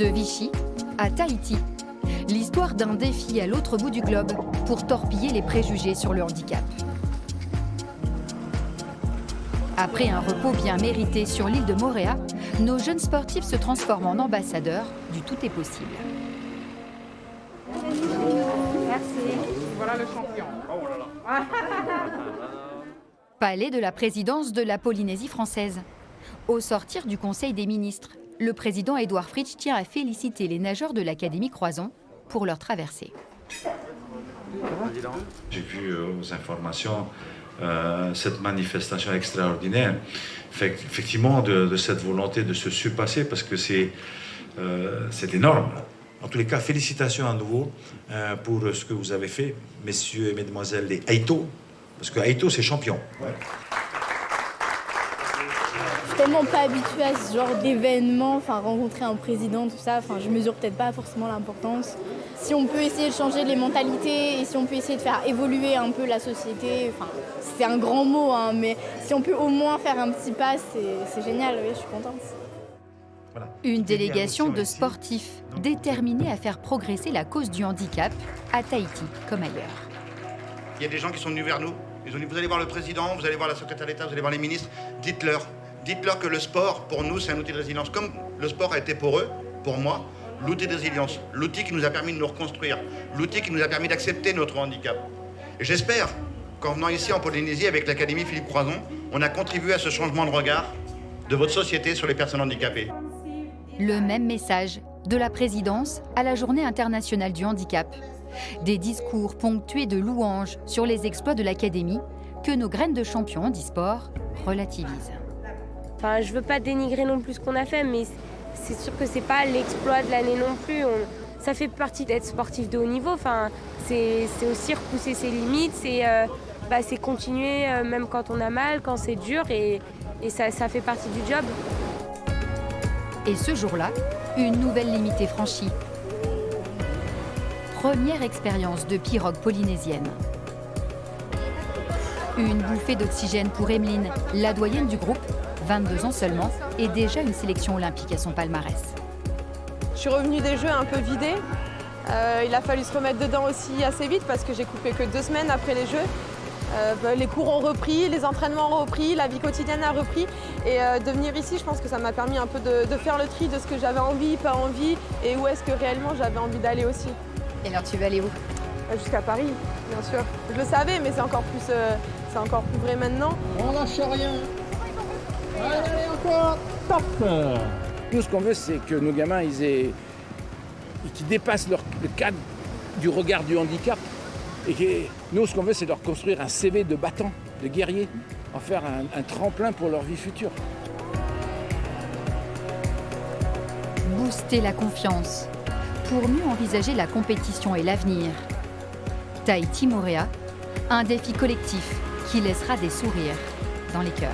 De Vichy à Tahiti, l'histoire d'un défi à l'autre bout du globe pour torpiller les préjugés sur le handicap. Après un repos bien mérité sur l'île de Moorea, nos jeunes sportifs se transforment en ambassadeurs du tout est possible. Merci. Voilà le champion. Oh là là. Palais de la présidence de la Polynésie française. Au sortir du Conseil des ministres, le président Édouard Fritsch tient à féliciter les nageurs de l'Académie Croison pour leur traversée. J'ai vu aux informations cette manifestation extraordinaire, effectivement de cette volonté de se surpasser parce que c'est énorme. En tous les cas, félicitations à nouveau pour ce que vous avez fait, messieurs et mesdemoiselles les Aito, parce que Aito c'est champion. Ouais. Je suis tellement pas habituée à ce genre d'événement, rencontrer un président, tout ça, je mesure peut-être pas forcément l'importance. Si on peut essayer de changer les mentalités et si on peut essayer de faire évoluer un peu la société, c'est un grand mot, mais si on peut au moins faire un petit pas, c'est génial, oui, je suis contente. Voilà. Une délégation de sportifs déterminés à faire progresser la cause du handicap à Tahiti comme ailleurs. Il y a des gens qui sont venus vers nous. Ils ont dit, vous allez voir le président, vous allez voir la secrétaire d'État, vous allez voir les ministres. Dites-leur que le sport, pour nous, c'est un outil de résilience. Comme le sport a été pour eux, pour moi, l'outil de résilience. L'outil qui nous a permis de nous reconstruire. L'outil qui nous a permis d'accepter notre handicap. Et j'espère qu'en venant ici en Polynésie avec l'Académie Philippe Croison, on a contribué à ce changement de regard de votre société sur les personnes handicapées. Le même message, de la présidence à la Journée internationale du handicap. Des discours ponctués de louanges sur les exploits de l'Académie que nos graines de champions handisport relativisent. Je ne veux pas dénigrer non plus ce qu'on a fait, mais c'est sûr que c'est pas l'exploit de l'année non plus. Ça fait partie d'être sportif de haut niveau. C'est aussi repousser ses limites, c'est continuer même quand on a mal, quand c'est dur, et ça fait partie du job. Et ce jour-là, une nouvelle limite est franchie. Première expérience de pirogue polynésienne. Une bouffée d'oxygène pour Emeline, la doyenne du groupe, 22 ans seulement, et déjà une sélection olympique à son palmarès. Je suis revenue des Jeux un peu vidée. Il a fallu se remettre dedans aussi assez vite parce que j'ai coupé que 2 semaines après les Jeux. Les cours ont repris, les entraînements ont repris, la vie quotidienne a repris. Et de venir ici, je pense que ça m'a permis un peu de faire le tri de ce que j'avais envie, pas envie, et où est-ce que réellement j'avais envie d'aller aussi. Et alors tu veux aller où? Jusqu'à Paris, bien sûr. Je le savais, mais c'est encore plus vrai maintenant. On lâche rien. Allez, encore. Top. Nous, ce qu'on veut, c'est que nos gamins, qu'ils dépassent le cadre du regard du handicap. Et que nous, ce qu'on veut, c'est leur construire un CV de battant, de guerrier, en faire un tremplin pour leur vie future. Booster la confiance pour mieux envisager la compétition et l'avenir. Tahiti Moorea, un défi collectif qui laissera des sourires dans les cœurs.